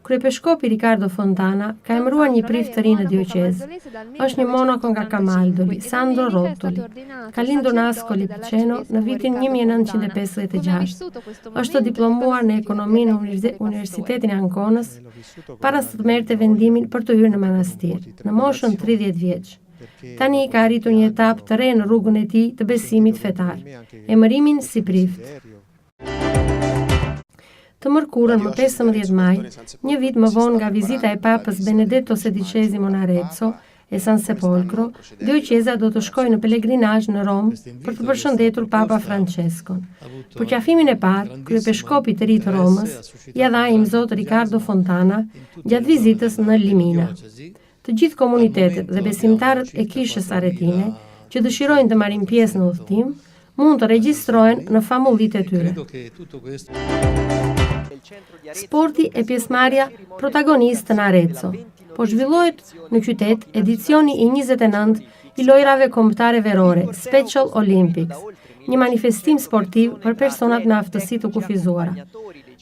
Kryepiskopi Ricardo Fontana ka emëruar një prif të ri në dioqezë. Është një monaco nga Camaldoli, Sandro Rottoli. Ka lindur në Ascoli Piceno në vitin 1956. Është diplomuar në ekonomi në Universitetin e Anconës para se të merrte vendimin për të hyrë në manastir, në moshën 30 vjeç. Tani ka arritur një etapë të re në rrugën e tij të besimit fetar, emërimin si prift. Të mërkurën më 15 maj, një vit më vonë nga vizita e papës Benedetto XVI në Arezzo e San Sepolcro, dioqeza do të shkojë në pelegrinazh në Rom për të përshëndetur Papa Franceskon. Për qafimin e parë, kryepiskopi i ri të Romës ja dha imzot Ricardo Fontana gjatë vizitës në Limina. Të gjithë komunitetet dhe besimtarët e kishës aretine që dëshirojnë të marrin pjesë në udhëtim, mund të regjistrohen në famullitë e tyre. Sporti e pjesëmarrja protagonist në Arezzo. Po zhvillohet në qytet edicioni i 29 i lojrave kombëtare verore, Special Olympics, një manifestim sportiv për personat me aftësi të kufizuara.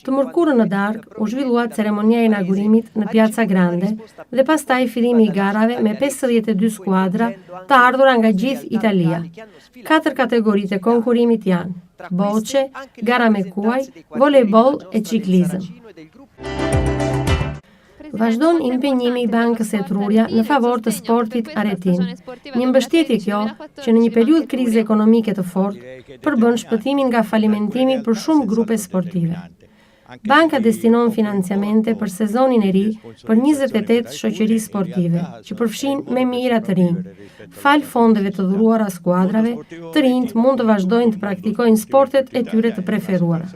Të mërkurën në darkë u zhvillua ceremonia e inaugurimit në Piazza Grande dhe pastaj fillimi i garave me 52 skuadra të ardhura nga gjithë Italia. 4 kategoritë e konkurimit janë boce, gara me kuaj, volejboll e ciklizëm. Vazhdon impenjimi i Bankës Etruria në favor të sportit aretin. Një mbështetje kjo që në një periudhë krize ekonomike të fortë përbën shpëtimin nga falimentimi për shumë grupe sportive. Banka destinon financiamente për sezonin e ri për 28 shoqëri sportive, që përfshin me mira të rinj. Fal fondeve të dhuruara skuadrave, të rinjt mund të vazhdojnë të praktikojnë sportet e tyre të preferuara.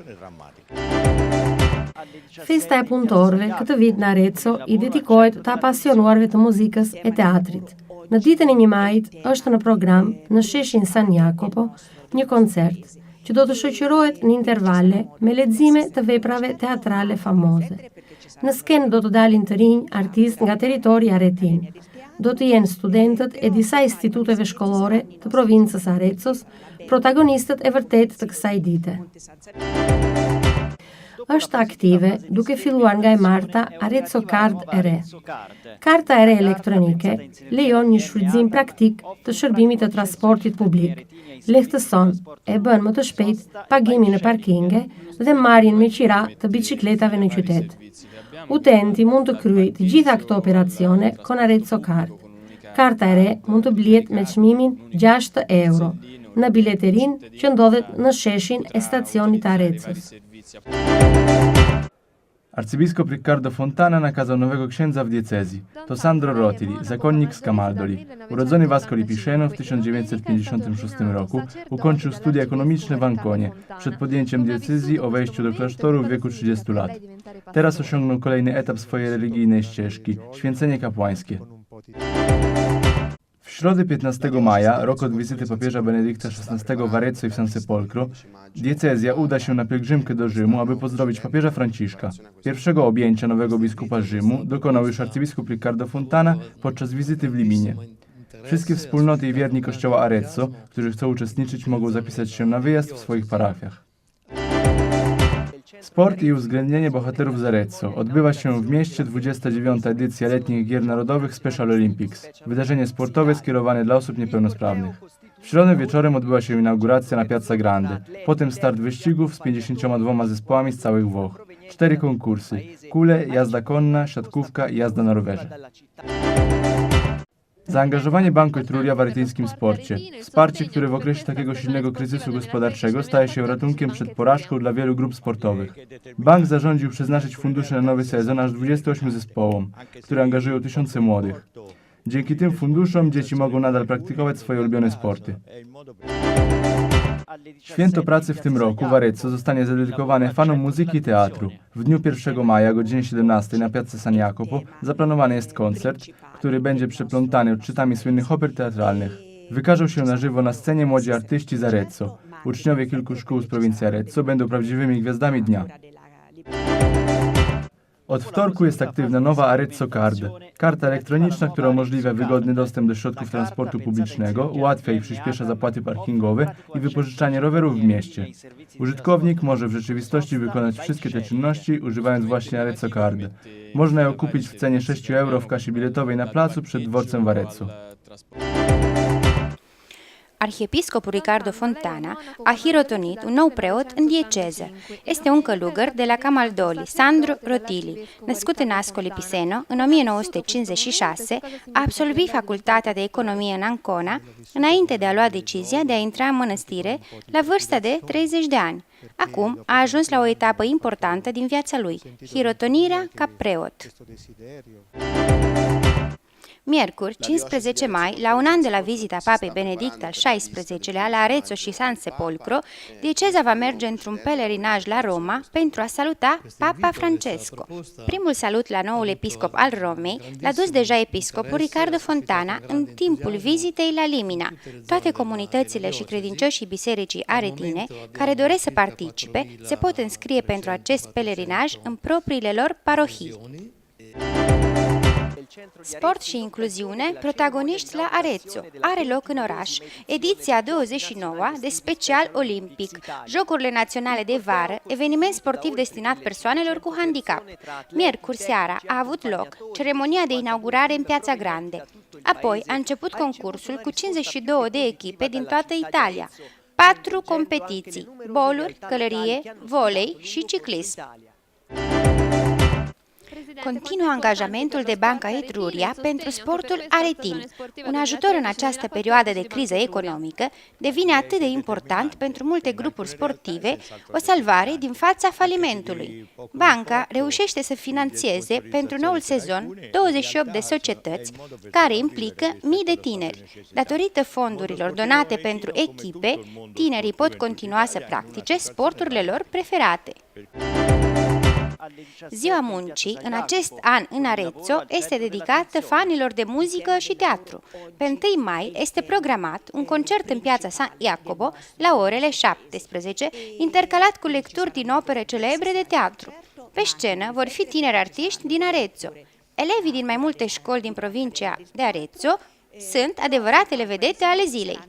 Festa e punëtorëve këtë vit në Arezzo i dedikohet të apasionuarve të muzikës e teatrit. Në ditën e 1 majit është në program në sheshin San Jacopo një koncert që do të shoqërohet në intervale me lexime të veprave teatrale famoze. Në skenë do të dalin të rinj artistë nga territori aretin. Do të jenë studentët e disa instituteve shkollore të provincës Arezzos, protagonistët e vërtet të kësaj dite. Është aktive duke filluar nga e marta Arezzo Card e re. Karta e re elektronike lejon një shfrytëzim praktik të shërbimit të transportit publik, lehtëson e bën më të shpejt pagimin në parkinge dhe marrjen me qira të biçikletave në qytet. Utenti mund të kryejë të gjitha këto operacione con Arezzo Card. Karta e re mund të blihet me çmimin 6 euro në bileterinë që ndodhet në sheshin e stacionit të Arezzos. Arcybiskup Riccardo Fontana nakazał nowego księdza w diecezji. To Sandro Rottili, zakonnik z Camaldoli. Urodzony w Ascoli Piceno w 1956 roku, ukończył studia ekonomiczne w Anconie, przed podjęciem decyzji o wejściu do klasztoru w wieku 30 lat. Teraz osiągnął kolejny etap swojej religijnej ścieżki, święcenie kapłańskie. W środę 15 maja, rok od wizyty papieża Benedykta XVI w Arezzo i w San Sepolcro, diecezja uda się na pielgrzymkę do Rzymu, aby pozdrowić papieża Franciszka. Pierwszego objęcia nowego biskupa Rzymu dokonał już arcybiskup Riccardo Fontana podczas wizyty w Liminie. Wszystkie wspólnoty i wierni kościoła Arezzo, którzy chcą uczestniczyć, mogą zapisać się na wyjazd w swoich parafiach. Sport i uwzględnienie bohaterów z Arezzo. Odbywa się w mieście 29. edycja letnich gier narodowych Special Olympics. Wydarzenie sportowe skierowane dla osób niepełnosprawnych. W środę wieczorem odbyła się inauguracja na Piazza Grande. Potem start wyścigów z 52 zespołami z całych Włoch. 4 konkursy. Kule, jazda konna, siatkówka i jazda na rowerze. Zaangażowanie Banku Etruria w aretyńskim sporcie. Wsparcie, które w okresie takiego silnego kryzysu gospodarczego staje się ratunkiem przed porażką dla wielu grup sportowych. Bank zarządził przeznaczyć fundusze na nowy sezon aż 28 zespołom, które angażują tysiące młodych. Dzięki tym funduszom dzieci mogą nadal praktykować swoje ulubione sporty. Święto pracy w tym roku w Arezzo zostanie zadedykowane fanom muzyki i teatru. W dniu 1 maja o godzinie 17 na Piazza San Jacopo zaplanowany jest koncert, który będzie przeplątany odczytami słynnych oper teatralnych. Wykażą się na żywo na scenie młodzi artyści z Arezzo. Uczniowie kilku szkół z prowincji Arezzo będą prawdziwymi gwiazdami dnia. Od wtorku jest aktywna nowa Arezzo Card. Karta elektroniczna, która umożliwia wygodny dostęp do środków transportu publicznego, ułatwia i przyspiesza zapłaty parkingowe i wypożyczanie rowerów w mieście. Użytkownik może w rzeczywistości wykonać wszystkie te czynności, używając właśnie Arezzo Card. Można ją kupić w cenie 6 euro w kasie biletowej na placu przed dworcem w Arezzo. Arhiepiscopul Ricardo Fontana a hirotonit un nou preot în dieceză. Este un călugăr de la Camaldoli, Sandro Rotili. Născut în Ascoli Piceno în 1956, a absolvit facultatea de economie în Ancona, înainte de a lua decizia de a intra în mănăstire la vârsta de 30 de ani. Acum a ajuns la o etapă importantă din viața lui, hirotonirea ca preot. Miercuri, 15 mai, la un an de la vizita Papei Benedict al XVI-lea la Arezzo și San Sepolcro, dieceza va merge într-un pelerinaj la Roma pentru a saluta Papa Francesco. Primul salut la noul episcop al Romei l-a dus deja episcopul Ricardo Fontana în timpul vizitei la Limina. Toate comunitățile și credincioșii bisericii aretine care doresc să participe se pot înscrie pentru acest pelerinaj în propriile lor parohii. Sport și incluziune, protagoniști la Arezzo. Are loc în oraș ediția 29 de special olimpic, Jocurile Naționale de Vară, eveniment sportiv destinat persoanelor cu handicap. Miercuri seara a avut loc ceremonia de inaugurare în Piața Grande. Apoi a început concursul cu 52 de echipe din toată Italia. 4 competiții, boluri, călărie, volei și ciclism. Continuă angajamentul de Banca Etruria pentru sportul aretin. Un ajutor în această perioadă de criză economică devine atât de important pentru multe grupuri sportive, o salvare din fața falimentului. Banca reușește să finanțeze pentru noul sezon 28 de societăți care implică mii de tineri. Datorită fondurilor donate pentru echipe, tinerii pot continua să practice sporturile lor preferate. Ziua Muncii, în acest an în Arezzo, este dedicată fanilor de muzică și teatru. Pe 1 mai este programat un concert în piața San Jacopo la orele 17, intercalat cu lecturi din opere celebre de teatru. Pe scenă vor fi tineri artiști din Arezzo. Elevii din mai multe școli din provincia de Arezzo sunt adevăratele vedete ale zilei.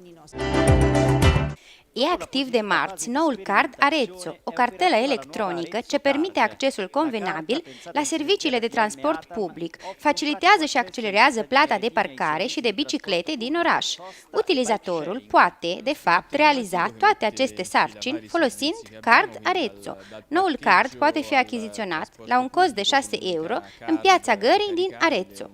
E activ de marți noul card Arezzo, o cartelă electronică ce permite accesul convenabil la serviciile de transport public, facilitează și accelerează plata de parcare și de biciclete din oraș. Utilizatorul poate, de fapt, realiza toate aceste sarcini folosind card Arezzo. Noul card poate fi achiziționat la un cost de 6 euro în piața Gării din Arezzo.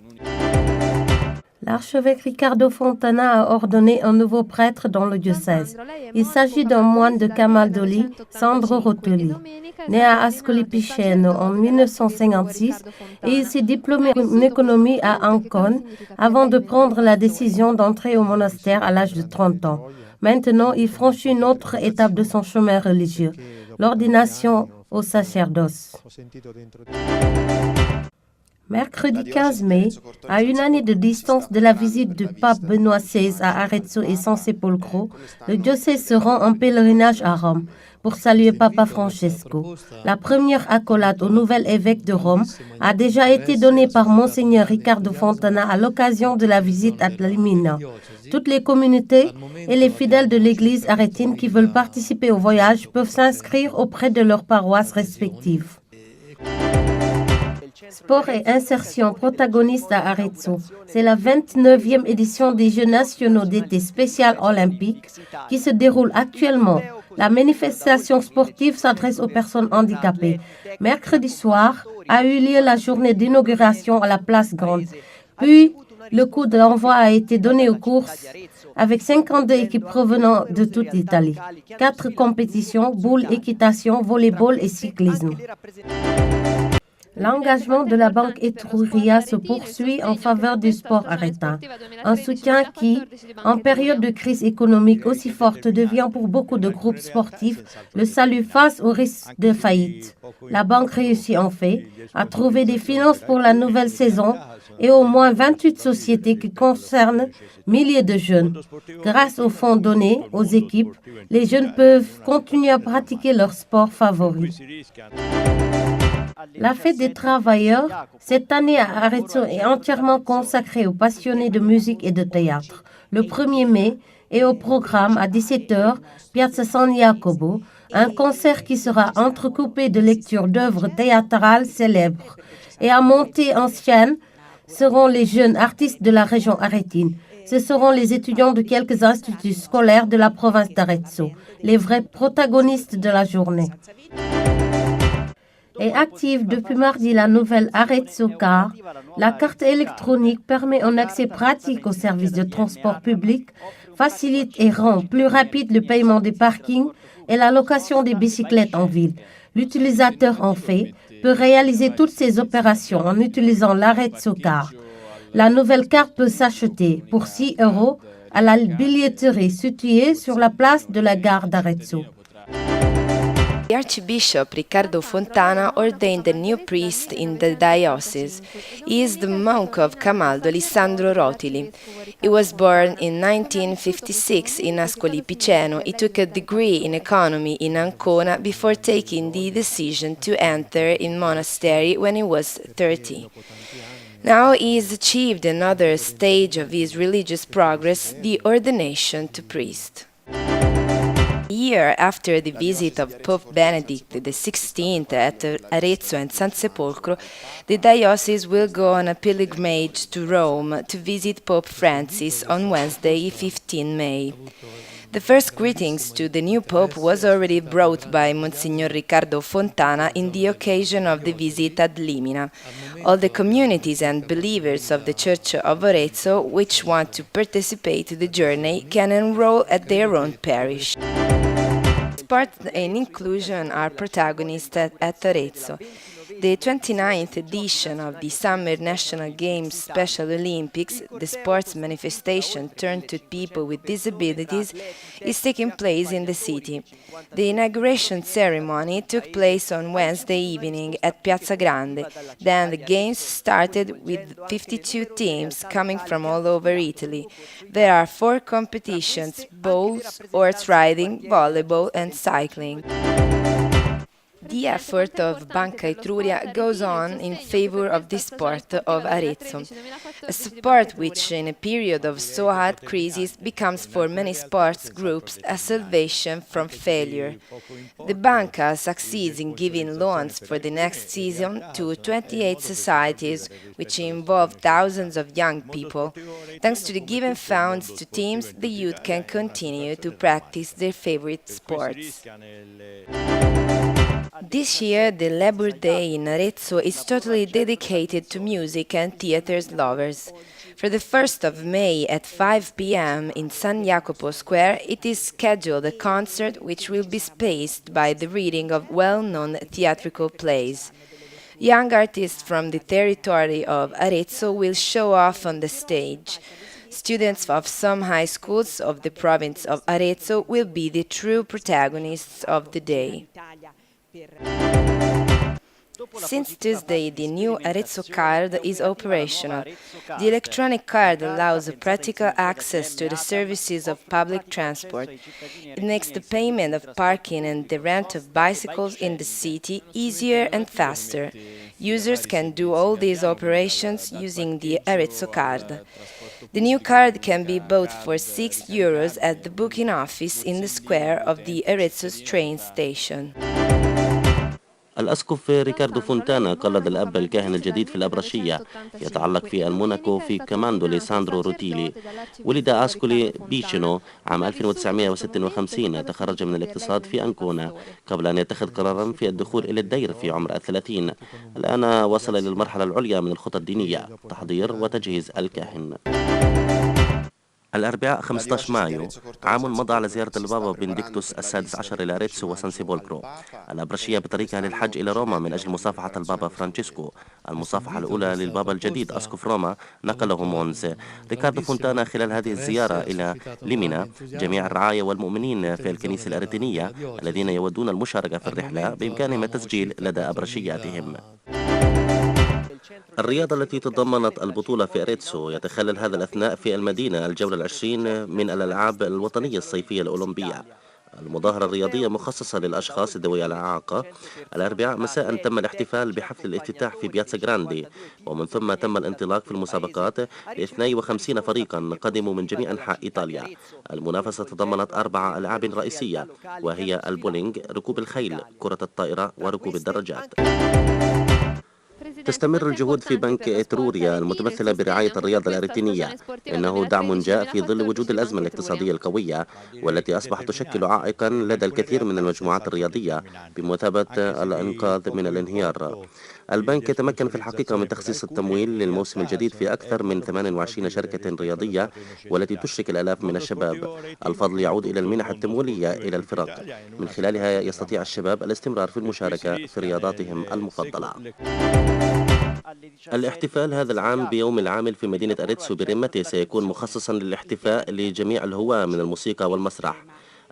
L'archevêque Ricardo Fontana a ordonné un nouveau prêtre dans le diocèse. Il s'agit d'un moine de Camaldoli, Sandro Rotoli. Né à Ascoli Piceno en 1956 et il s'est diplômé en économie à Ancona avant de prendre la décision d'entrer au monastère à l'âge de 30 ans. Maintenant, il franchit une autre étape de son chemin religieux, l'ordination au sacerdoce. Mercredi 15 mai, à une année de distance de la visite du pape Benoît XVI à Arezzo et San Sepolcro, le diocèse se rend en pèlerinage à Rome pour saluer Papa Francesco. La première accolade au nouvel évêque de Rome a déjà été donnée par Monseigneur Ricardo Fontana à l'occasion de la visite à Limina. Toutes les communautés et les fidèles de l'église aretine qui veulent participer au voyage peuvent s'inscrire auprès de leurs paroisses respectives. Sport et insertion protagonistes à Arezzo. C'est la 29e édition des Jeux nationaux d'été spécial olympique qui se déroule actuellement. La manifestation sportive s'adresse aux personnes handicapées. Mercredi soir a eu lieu la journée d'inauguration à la place Grande. Puis, le coup d'envoi a été donné aux courses avec 52 équipes provenant de toute l'Italie. 4 compétitions, boules, équitation, volleyball et cyclisme. L'engagement de la Banque Etruria se poursuit en faveur du sport aretin, un soutien qui, en période de crise économique aussi forte, devient pour beaucoup de groupes sportifs le salut face au risque de faillite. La banque réussit en fait à trouver des finances pour la nouvelle saison et au moins 28 sociétés qui concernent milliers de jeunes. Grâce aux fonds donnés aux équipes, les jeunes peuvent continuer à pratiquer leur sport favori. La fête des travailleurs, cette année à Arezzo, est entièrement consacrée aux passionnés de musique et de théâtre. Le 1er mai est au programme à 17h, Piazza San Jacopo, un concert qui sera entrecoupé de lectures d'œuvres théâtrales célèbres. Et à monter en scène seront les jeunes artistes de la région aretine. Ce seront les étudiants de quelques instituts scolaires de la province d'Arezzo, les vrais protagonistes de la journée. Est active depuis mardi la nouvelle Arezzo Car. La carte électronique permet un accès pratique aux services de transport public, facilite et rend plus rapide le paiement des parkings et la location des bicyclettes en ville. L'utilisateur en fait peut réaliser toutes ces opérations en utilisant l'Arezzo Car. La nouvelle carte peut s'acheter pour 6 € à la billetterie située sur la place de la gare d'Arezzo. The Archbishop Riccardo Fontana ordained a new priest in the diocese. He is the monk of Camaldo Alessandro Rotili. He was born in 1956 in Ascoli Piceno. He took a degree in economy in Ancona before taking the decision to enter in monastery when he was 30. Now he has achieved another stage of his religious progress, the ordination to priest. A year after the visit of Pope Benedict XVI at Arezzo and San Sepolcro, the diocese will go on a pilgrimage to Rome to visit Pope Francis on Wednesday, 15 May. The first greetings to the new Pope was already brought by Monsignor Riccardo Fontana in the occasion of the visit at Limina. All the communities and believers of the Church of Arezzo which want to participate in the journey can enroll at their own parish. Sport and inclusion are protagonists at Arezzo. The 29th edition of the Summer National Games Special Olympics, the sports manifestation turned to people with disabilities, is taking place in the city. The inauguration ceremony took place on Wednesday evening at Piazza Grande. Then the games started with 52 teams coming from all over Italy. There are 4 competitions: bowls, horse riding, volleyball and cycling. The effort of Banca Etruria goes on in favor of the sport of Arezzo, a sport which, in a period of so hard crisis, becomes for many sports groups a salvation from failure. The Banca succeeds in giving loans for the next season to 28 societies, which involve thousands of young people. Thanks to the given funds to teams, the youth can continue to practice their favorite sports. This year, the Labour Day in Arezzo is totally dedicated to music and theatre lovers. For the 1st of May at 5 p.m. in San Jacopo Square, it is scheduled a concert which will be spaced by the reading of well-known theatrical plays. Young artists from the territory of Arezzo will show off on the stage. Students of some high schools of the province of Arezzo will be the true protagonists of the day. Since Tuesday, the new Arezzo card is operational. The electronic card allows practical access to the services of public transport. It makes the payment of parking and the rent of bicycles in the city easier and faster. Users can do all these operations using the Arezzo card. The new card can be bought for €6 at the booking office in the square of the Arezzo train station. الأسقف ريكاردو فونتانا قلد الأب الكاهن الجديد في الأبرشية يتعلق في الموناكو في كاماندو ليساندرو روتيلي. ولد أسكولي بيشينو عام 1956. تخرج من الاقتصاد في أنكونا قبل أن يتخذ قرارا في الدخول إلى الدير في عمر 30. الآن وصل إلى المرحلة العليا من الخطط الدينية، تحضير وتجهيز الكاهن. الأربعاء 15 مايو عام مضى على زيارة البابا بنديكتوس السادس عشر إلى أريتسو وسان سيبولكرو. الأبرشية بطريقها للحج إلى روما من أجل مصافحة البابا فرانشيسكو. المصافحة الأولى للبابا الجديد أسقف روما نقله مونز. ريكاردو فونتانا خلال هذه الزيارة إلى ليمينا جميع الرعايا والمؤمنين في الكنيسة الأريتينية الذين يودون المشاركة في الرحلة بإمكانهم التسجيل لدى أبرشياتهم. الرياضة التي تضمنت البطولة في أريتسو يتخلل هذا الأثناء في المدينة الجولة 20 من الألعاب الوطنية الصيفية الأولمبية. المظاهرة الرياضية مخصصة للأشخاص ذوي الإعاقة. الأربعاء مساء تم الاحتفال بحفل الافتتاح في بياتسا جراندي، ومن ثم تم الانطلاق في المسابقات ل 52 فريقا قدموا من جميع أنحاء إيطاليا. المنافسة تضمنت 4 ألعاب رئيسية، وهي البولينج، ركوب الخيل، كرة الطائرة، وركوب الدراجات. تستمر الجهود في بنك إتروريا المتمثلة برعاية الرياضة الأريترينية، إنه دعم جاء في ظل وجود الأزمة الاقتصادية القوية والتي أصبحت تشكل عائقا لدى الكثير من المجموعات الرياضية بمثابة الإنقاذ من الانهيار. البنك يتمكن في الحقيقة من تخصيص التمويل للموسم الجديد في أكثر من 28 شركة رياضية والتي تشرك الآلاف من الشباب. الفضل يعود إلى المنح التمويلية إلى الفرق، من خلالها يستطيع الشباب الاستمرار في المشاركة في رياضاتهم المفضلة. الاحتفال هذا العام بيوم العامل في مدينة أريتسو برمته سيكون مخصصا للاحتفاء لجميع الهواة من الموسيقى والمسرح.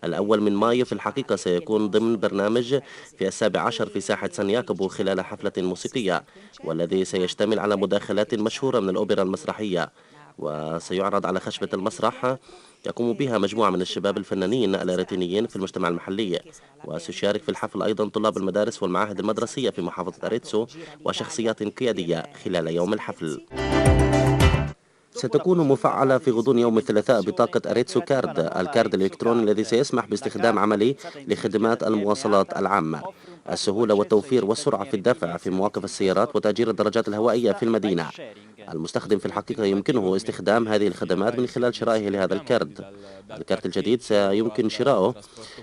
الأول من مايو في الحقيقة سيكون ضمن برنامج في 17 في ساحة سان ياكوبو خلال حفلة موسيقية، والذي سيشتمل على مداخلات مشهورة من الأوبرا المسرحية، وسيعرض على خشبة المسرح يقوم بها مجموعة من الشباب الفنانين الأريترينيين في المجتمع المحلي. وسيشارك في الحفل أيضا طلاب المدارس والمعاهد المدرسية في محافظة أريتسو وشخصيات قيادية خلال يوم الحفل. ستكون مفعلة في غضون يوم الثلاثاء بطاقة أريتسو كارد، الكارد الإلكتروني الذي سيسمح باستخدام عملي لخدمات المواصلات العامة. السهولة والتوفير والسرعة في الدفع في مواقف السيارات وتأجير الدراجات الهوائية في المدينة. المستخدم في الحقيقة يمكنه استخدام هذه الخدمات من خلال شرائه لهذا الكارد. الكارت الجديد سيمكن شراؤه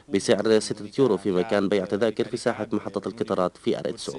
بسعر 6 يورو في مكان بيع تذاكر في ساحة محطة القطارات في أريتسو.